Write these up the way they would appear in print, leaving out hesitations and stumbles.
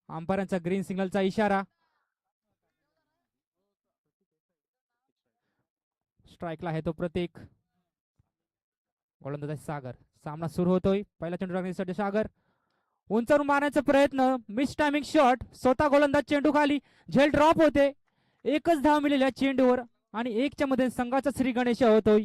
अंपायरांचा green सिग्नलचा इशारा. स्ट्राईकला आहे तो प्रतीक. गोलंदाज सागर. सामना सुरू होतोय. पहिला चेंडू टाकण्यासाठी सागर उंचावरून मारण्याचा प्रयत्न. Miss timing shot. स्वतः गोलंदाज चेंडू खाली. झेल ड्रॉप होते. एकच धाव मिळालेल्या चेंडूवर आणि एकच्या मध्ये संघाचा श्री गणेश होतोय.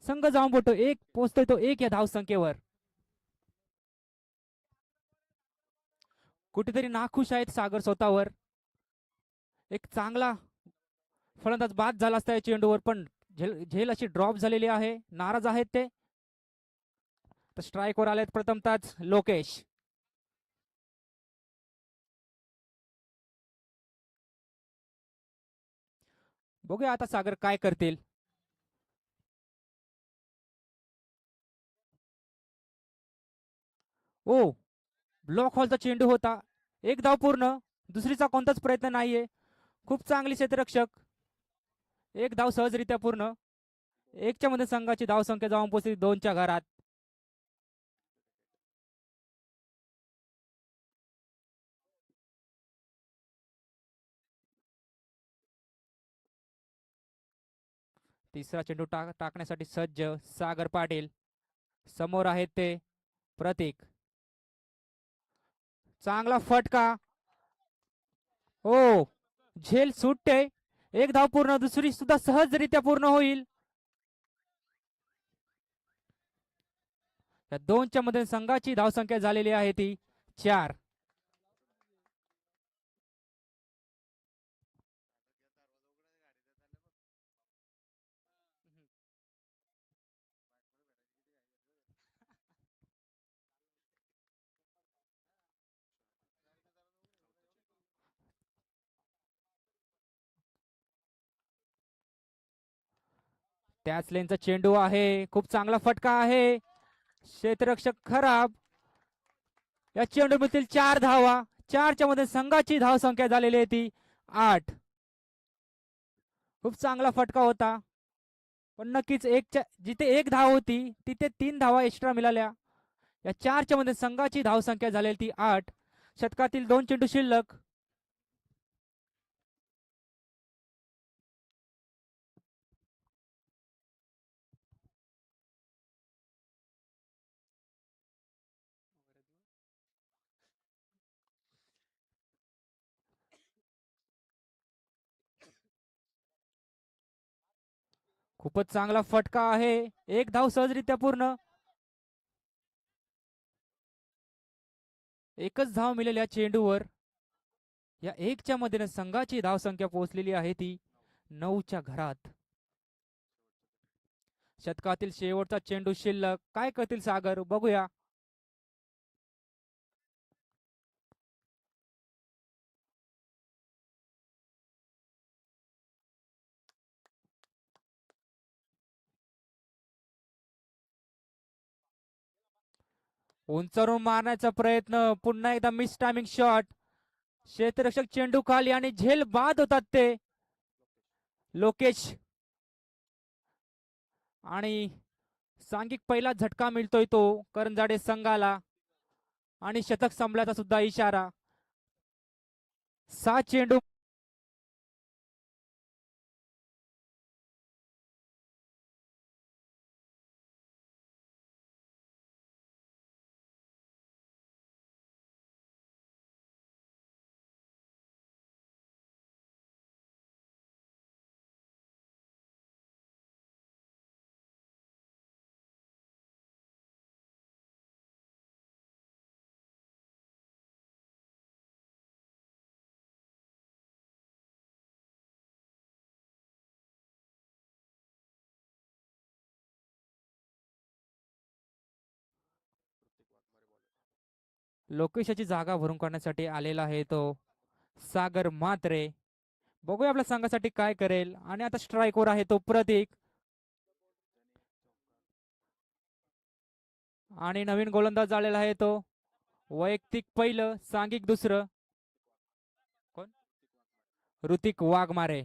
संघ जाऊन बोलतो एक पोहोचतोय तो एक या धाव संख्येवर. कुठेतरी नाखुश आहेत सागर स्वतःवर. एक चांगला फलंदाज बाद झाला असता या चेंडूवर पण झेल झेल अशी ड्रॉप झालेली आहे. नाराज आहेत ते. तर स्ट्राईकवर आलेत प्रथमतःच लोकेश. बघूया आता सागर काय करतील. ओ ब्लॉक हॉलचा चेंडू होता. एक धाव पूर्ण. दुसरीचा कोणताच प्रयत्न नाहीये. खूप चांगली क्षेत्ररक्षक. एक धाव सहजरित्या पूर्ण. एकच्या मध्ये संघाची धाव संख्या जाऊन पोहोचली दोनच्या घरात. तिसरा चेंडू टाकण्यासाठी सज्ज सागर पाटील. समोर आहेत ते प्रतीक. चांगला फटका. हो झेल सुटते. एक धाव पूर्ण. दुसरी सुद्धा सहजरित्या पूर्ण होईल. या दोनच्या मध्ये संघाची धावसंख्या झालेली आहे ती 4. त्याच लेनचा चेंडू आहे. खूप चांगला फटका आहे. क्षेत्ररक्षक खराब. या चेंडू मिळतील 4 धावा. 4च्या मध्ये संघाची धावसंख्या झालेली आहे ती 8. खूप चांगला फटका होता पण नक्कीच एकच्या जिथे एक धाव होती तिथे 3 धावा एक्स्ट्रा मिळाल्या. या 4च्या मध्ये संघाची धावसंख्या झालेली ती 8. शतकातील 2 चेंडू शिल्लक. खूपच चांगला फटका आहे. एक धाव सहजरित्या पूर्ण. एकच धाव मिळालेल्या चेंडूवर या एकच्या मध्ये संघाची धावसंख्या पोहोचलेली आहे ती 9च्या घरात. शतकातील शेवटचा चेंडू शिल्लक. काय करतील सागर बघूया. उंचावरून मारण्याचा प्रयत्न. पुन्हा एकदा मिस टायमिंग शॉट. क्षेत्ररक्षक चेंडू खाली आणि झेल बाद होतात ते लोकेश. आणि सांघिक पहिला झटका मिळतोय तो करंजाडे संघाला आणि शतक संपल्याचा सुद्धा इशारा. 7 चेंडू. लोकेशाची जागा भरून काढण्यासाठी आलेला आहे तो सागर मात्रे. बघूया आपल्या संघासाठी काय करेल. आणि आता स्ट्राईकवर आहे तो प्रतीक. आणि नवीन गोलंदाज आलेला आहे तो वैयक्तिक पहिलं सांघिक दुसरं. कोण? ऋतिक वाघमारे.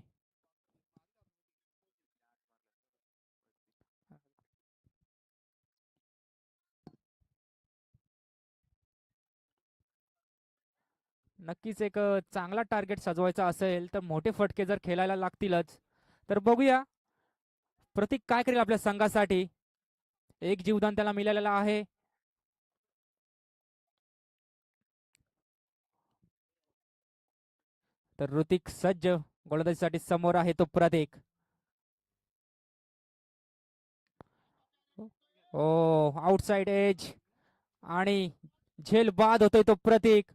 नक्कीच एक चांगला टार्गेट सजवायचा असेल तर मोठे फटके जर खेळायला लागतीलच. तर बघूया प्रतीक काय करेल आपल्या संघासाठी. एक जीवदान त्याला मिळालेला आहे. तर ऋतिक सज्ज गोलंदाजीसाठी समोर आहे तो प्रतीक. ओ आउटसाइड एज आणि झेल बाद होतोय तो प्रतीक.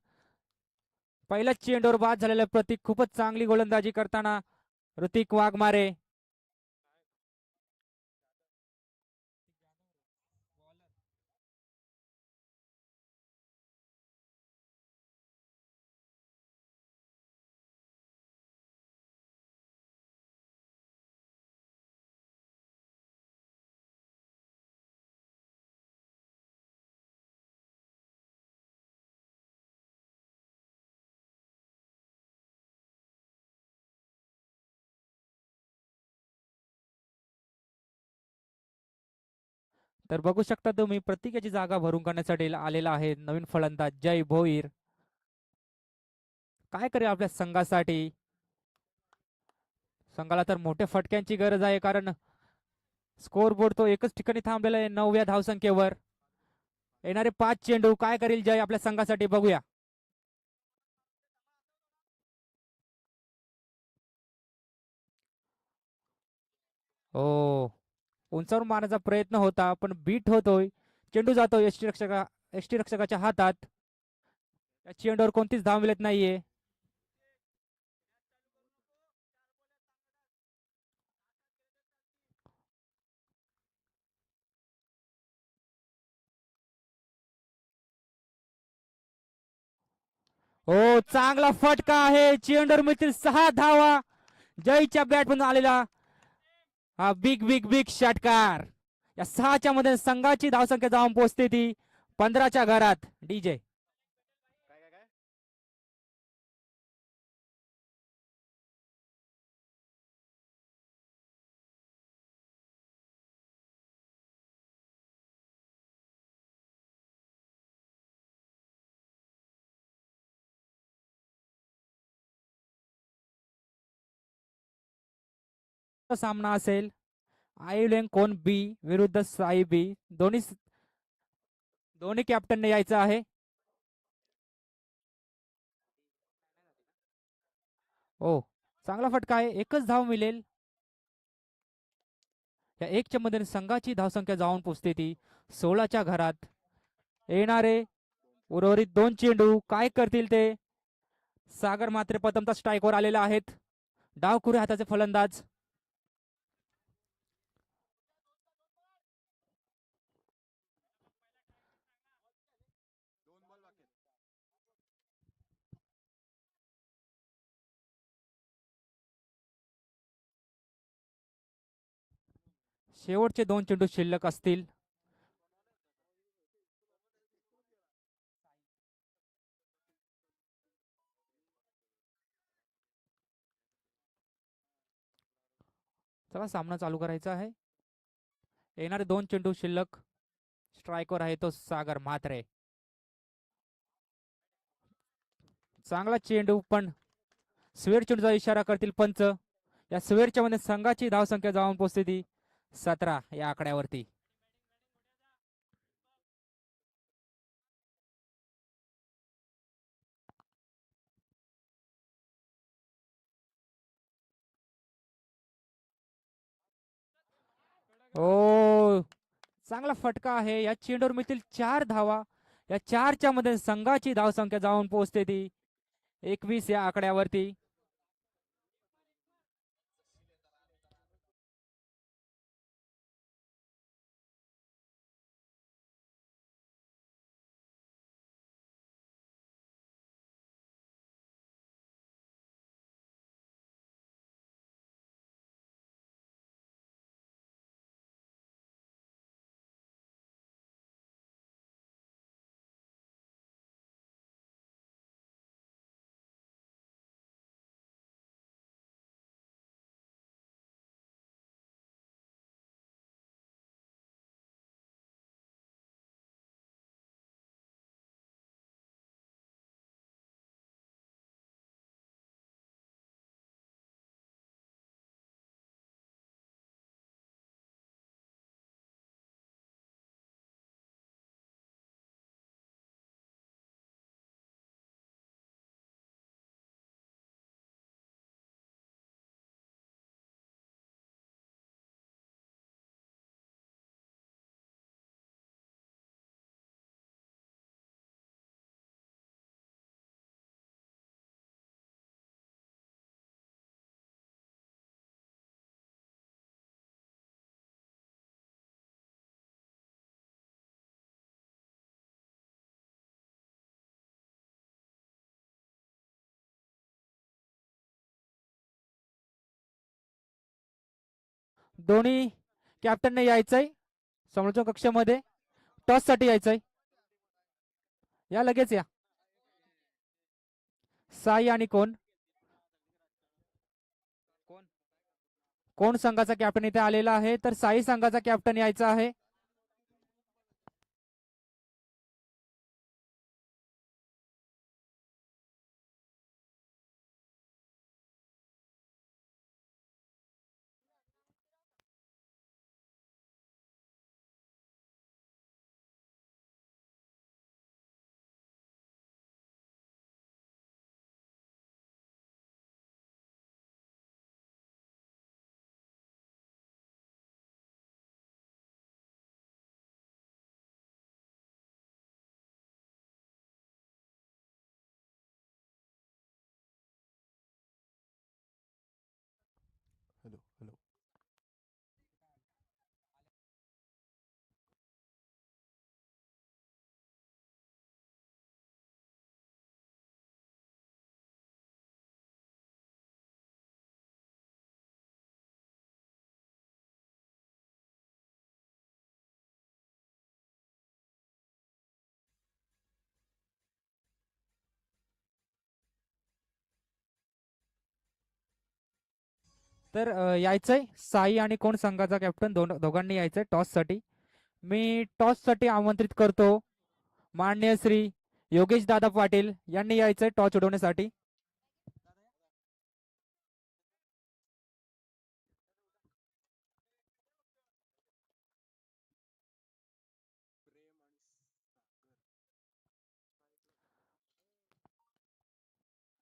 पहिल्याच चेंडूवर बाद झालेला प्रतीक. खूपच चांगली गोलंदाजी करताना ऋतिक वाघमारे. तर बघू शकता तुम्ही प्रत्येकाची जागा भरून काढण्यासाठी आलेला आहे नवीन फलंदाज जय भोईर. काय करेल आपल्या संघासाठी. संघाला तर मोठ्या फटक्यांची गरज आहे कारण स्कोर बोर्ड तो एकच ठिकाणी थांबलेला आहे 9व्या धावसंख्येवर. येणारे 5 चेंडू काय करेल जय आपल्या संघासाठी बघूया. हो उंचावर मारण्याचा प्रयत्न होता पण बीट होतोय. चेंडू जातोय यष्टीरक्षकाच्या हातात. या चेंडूवर कोणतीच धाव मिळत नाहीये. हो चांगला फटका आहे. चेंडूवर मिळतील 6 धावा. जयच्या बॅटमधून आलेला हा बिग बिग बिग षटकार. या 6च्या मध्ये संघाची धावसंख्या जाऊन पोहोचते ती 15च्या घरात. डीजे सामना असेल. आयुलेन कोण बी विरुद्ध साई बी. दोन्ही दोन्ही कॅप्टनने यायचं आहे. हो चांगला फटका आहे. एकच धाव मिळेल. या एकच्या मध्ये संघाची धावसंख्या जाऊन पोचते ती 16च्या घरात. येणारे उर्वरित 2 चेंडू काय करतील ते. सागर मात्र प्रथमता स्ट्राईकवर आलेला आहेत. डावखुरे हाताचे फलंदाज. शेवटचे 2 चेंडू शिल्लक असतील. चला सामना चालू करायचा आहे. येणारे 2 चेंडू शिल्लक. स्ट्राईकवर आहे तो सागर म्हात्रे. चांगला चेंडू पण स्वेर चेंडूचा इशारा करतील पंच. या स्वेरच्या मध्ये संघाची धावसंख्या जाऊन पोहोचते ती 17 या आकड्यावरती. ओ चांगला फटका आहे. या चेंडूवर मिळतील 4 धावा. या 4च्या मध्ये संघाची धावसंख्या जाऊन पोहोचते ती 21 या आकड्यावरती. दोन्ही कॅप्टनने यायचंय समोरच्या कक्षामध्ये. टॉस साठी यायचंय. या लगेच या. साई आणि कोण कोण संघाचा कॅप्टन इथे आलेला आहे, तर साई संघाचा कॅप्टन यायचा आहे. Hello hello. तर यायचंय साई आणि कोण संघाचा कॅप्टन दोघांनी यायचंय टॉस साठी. मी टॉस साठी आमंत्रित करतो माननीय श्री योगेश दादा पाटील यांनी यायचंय टॉस उडवण्यासाठी.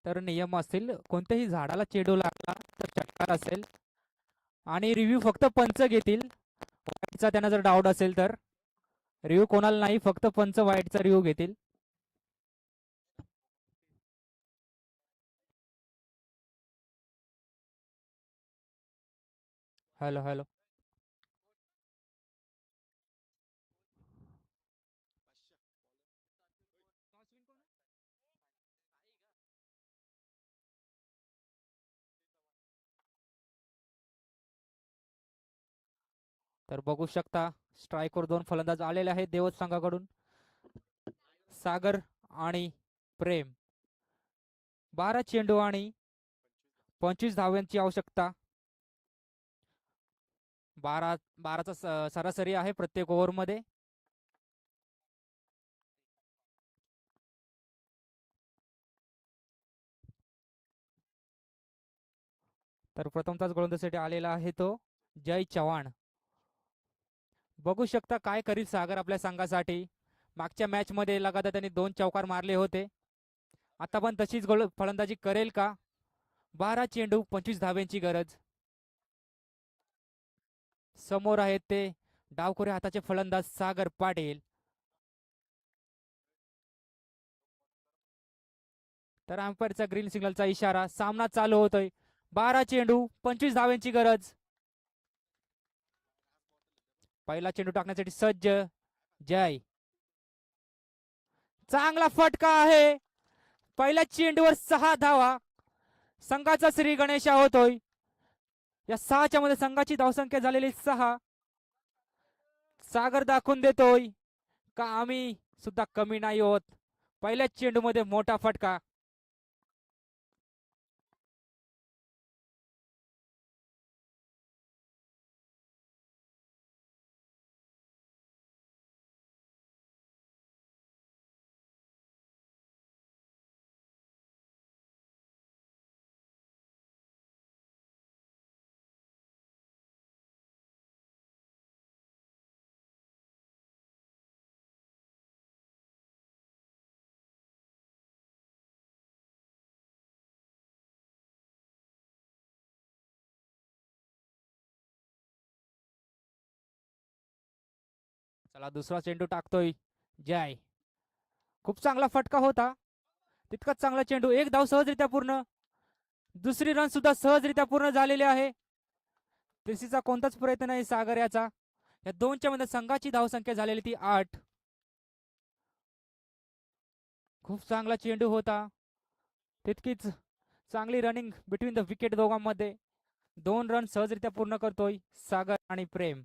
तर नियम असतील कोणत्याही झाडाला चेंडू लागला तर षटकार असेल आणि रिव्ह्यू फक्त पंच घेतील. वाईटचा त्यांना जर डाऊट असेल तर रिव्ह्यू कोणाला नाही, फक्त पंच वाईटचा रिव्ह्यू घेतील. Hello hello. तर बघू शकता स्ट्राईकवर दोन फलंदाज आलेले आहेत देवत संघाकडून. सागर आणि प्रेम. 12 चेंडू आणि 25 धावांची आवश्यकता. 12चा सरासरी आहे प्रत्येक ओव्हरमध्ये. तर प्रथमताच गोलंदाजीसाठी आलेला आहे तो जय चव्हाण. बघू शकता काय करील सागर आपल्या संघासाठी. मागच्या मॅच मध्ये लगातार त्यांनी 2 चौकार मारले होते. आता पण तशीच फलंदाजी करेल का. 12 चेंडू 25 धाव्यांची गरज. समोर आहेत ते डावखुऱ्या हाताचे फलंदाज सागर पाटील. तर अंपायरचा ग्रीन सिग्नलचा इशारा. सामना चालू होतोय. 12 चेंडू 25 धाव्यांची गरज. पहिला चेंडू टाकण्यासाठी सज्ज जय. चांगला फटका आहे. पहिल्या चेंडूवर 6 धावा. संघाचा श्री गणेशा होतोय. या 6च्या मध्ये संघाची धावसंख्या झालेली 6. सागर दाखवून देतोय का आम्ही सुद्धा कमी नाही होत. पहिल्या चेंडू मध्ये मोठा फटका. चला दुसरा चेंडू टाकतोय जय. खूप चांगला फटका होता. तितकाच चांगला चेंडू. एक धाव सहजरित्या पूर्ण. दुसरी रन सुद्धा सहजरित्या पूर्ण झालेली आहे. तिसरीचा कोणताच प्रयत्न नाही सागर याचा. या दोनच्या मध्ये संघाची धावसंख्या झालेली ती 8. खूप चांगला चेंडू होता. तितकीच चांगली रनिंग बिटवीन द विकेट दोघांमध्ये. 2 रन सहजरित्या पूर्ण करतोय सागर आणि प्रेम.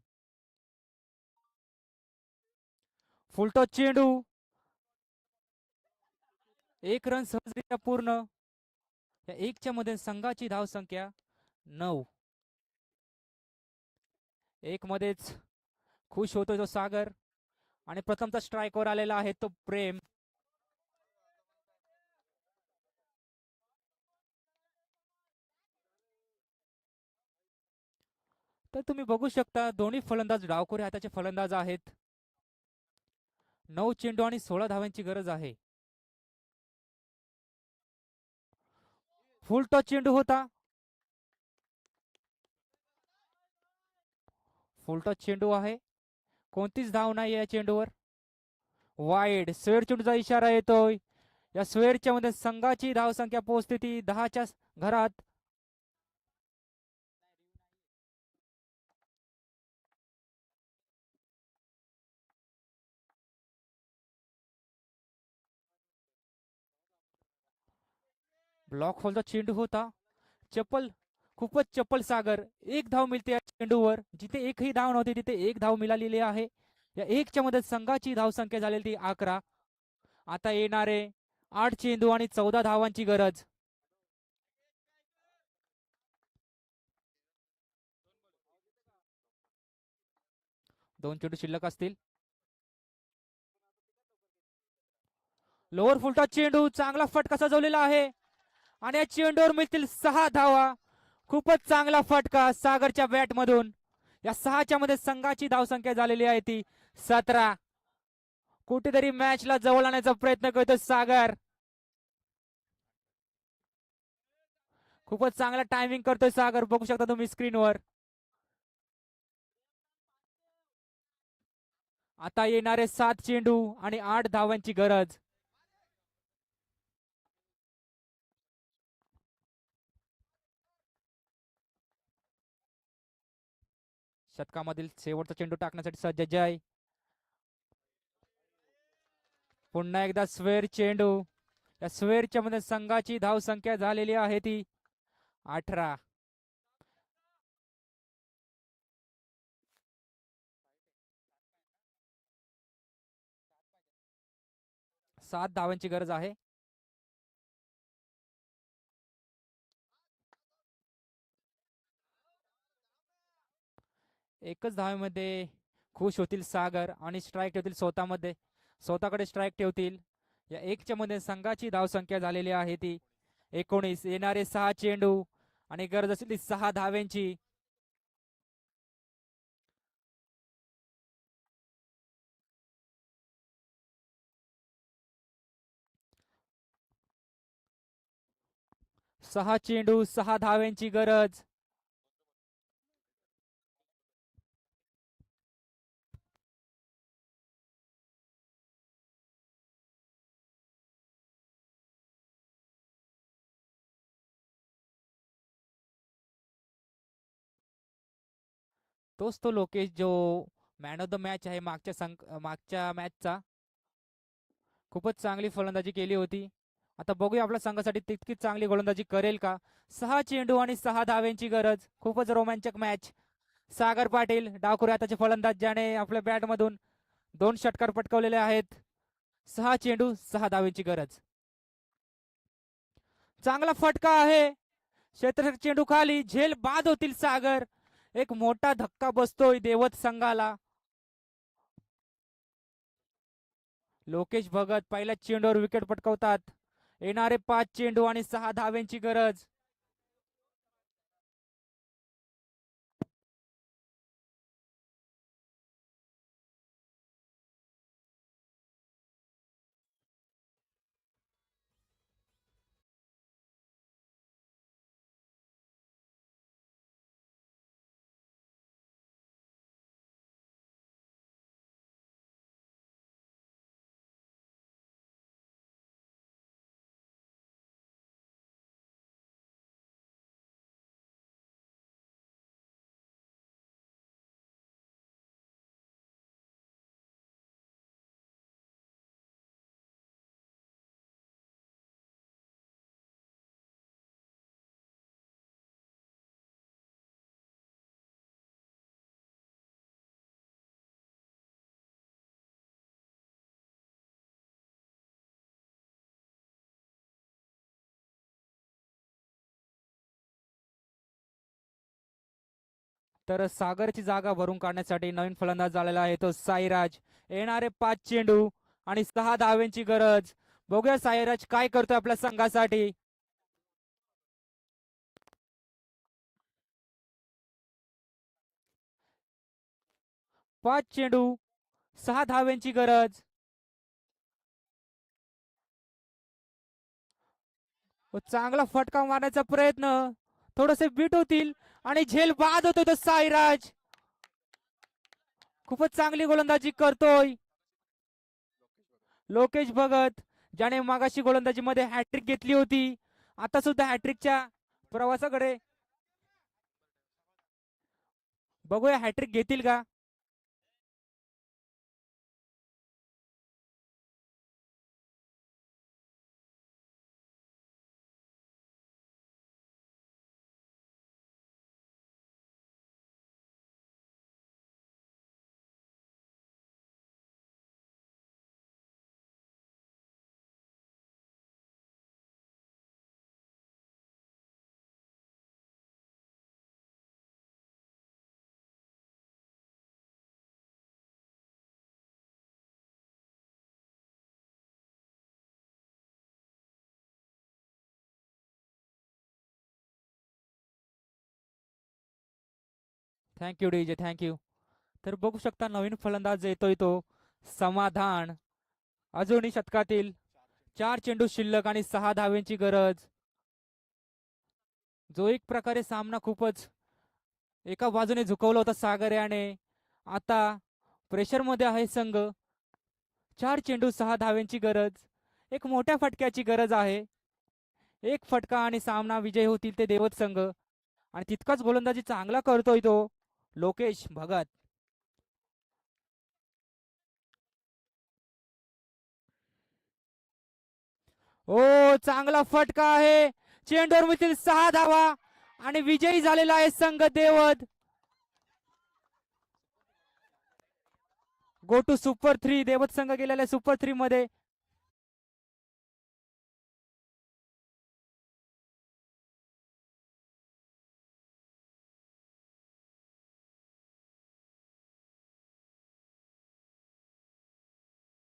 फुलटॉस चेंडू, 1 रन सहजरित्या पूर्ण. या 1च्या मध्ये संघाची धाव संख्या 9. 1 मध्येच खुश होतोय तो सागर आणि प्रथमचा स्ट्राईकवर आलेला आहे तो प्रेम. तर तुम्ही बघू शकता दोन्ही फलंदाज डावखोरे हाताचे फलंदाज आहेत. 9 चेंडू आणि 16 धावांची गरज आहे. फुल टॉस चेंडू होता. फुल टॉस चेंडू आहे. कोणतीच धाव नाही या चेंडूवर. वाईड स्वेर चेंडूचा इशारा येतोय. या स्वेरच्या मध्ये संघाची धाव संख्या पोहोचते ती 10च्या घरात. ब्लॉक होलचा चेंडू होता. चप्पल, खूपच चप्पल सागर. 1 धाव मिळते या चेंडूवर. जिथे एकही धाव नव्हती तिथे 1 धाव मिळालेली आहे. या 1च्या मध्ये संघाची धाव संख्या झालेली ती 11. आता येणारे 8 चेंडू आणि 14 धावांची गरज. दोन चेंडू शिल्लक असतील. लोअर फुलटॉस चेंडू, चांगला फटका सजवलेला आहे आणि या चेंडूवर मिळतील 6 धावा. खूपच चांगला फटका सागरच्या बॅट मधून. या 6च्या मध्ये संघाची धावसंख्या झालेली आहे ती 17. कुठेतरी मॅचला जवळ आणण्याचा प्रयत्न करतो सागर. खूपच चांगला टायमिंग करतोय सागर, बघू शकता तुम्ही स्क्रीनवर. आता येणारे 7 चेंडू आणि 8 धावांची गरज. शतकामधील शेवटचा चेंडू टाकण्यासाठी सज्ज जय. पुन्हा एकदा स्वेर चेंडू. या स्वेरच्या मध्ये संघाची धाव संख्या झालेली आहे ती 18. 7 धावांची गरज आहे. एकच धावेमध्ये खुश होतील सागर आणि स्ट्राईक ठेवतील स्वतःमध्ये, स्वतःकडे स्ट्राईक ठेवतील. या 1च्या मध्ये संघाची धावसंख्या झालेली आहे ती 19. येणारे 6 चेंडू आणि गरज असलेली 6 धाव्यांची. सहा चेंडू 6 धाव्यांची गरज. तोच तो लोकेश जो मॅन ऑफ द मॅच आहे मागच्या मॅचचा. खूपच चांगली फलंदाजी केली होती. आता बघूया आपल्या संघासाठी तितकीच चांगली गोलंदाजी करेल का. 6 चेंडू आणि 6 धाव्यांची गरज. खूपच रोमांचक मॅच. सागर पाटील डावखुरे हाताचे फलंदाज ज्याने आपल्या बॅट मधून 2 षटकार पटकावलेले आहेत. 6 चेंडू 6 धाव्यांची गरज. चांगला फटका आहे. क्षेत्ररक्षक चेंडू खाली, झेल बाद होतील सागर. एक मोठा धक्का बसतोय देवत संघाला. लोकेश भगत पहिल्या चेंडूवर विकेट पटकावतात. येणारे 5 चेंडू आणि 6 धाव्यांची गरज. तर सागरची जागा भरून काढण्यासाठी नवीन फलंदाज झालेला आहे तो साईराज. येणारे 5 चेंडू आणि 6 धावांची गरज. बघूया साईराज काय करतोय आपल्या संघासाठी. 5 चेंडू 6 धावांची गरज. चांगला फटका मारण्याचा प्रयत्न. थोडेसे बीट होतील आणि झेल बाद होतोय तो साईराज. खूपच चांगली गोलंदाजी करतोय लोकेश भगत, ज्याने मागाशी गोलंदाजी मध्ये हॅट्रिक घेतली होती. आता सुद्धा हॅट्रिकच्या प्रवासाकडे. बघूया हॅट्रिक घेतील का. Thank you DJ, thank you. तर बघू शकता नवीन फलंदाज येतोय तो समाधान. अजूनही शतकातील 4 चेंडू शिल्लक आणि 6 धावांची गरज. जो एक प्रकारे सामना खूपच एका बाजूने झुकवला होता सागर याने. आता प्रेशर मध्ये आहे संघ. 4 चेंडू 6 धावांची गरज. एक मोठ्या फटक्याची गरज आहे. एक फटका आणि सामना विजय होतील ते देवत संघ. आणि तितकाच गोलंदाजी चांगला करतोय तो लोकेश भगत. ओ, चांगला फटका आहे. चेंडूवर मिळतील 6 धावा आणि विजयी झालेला आहे संघ देवत. Go to super 3. देवत संघ गेलेला सुपर 3 मध्ये.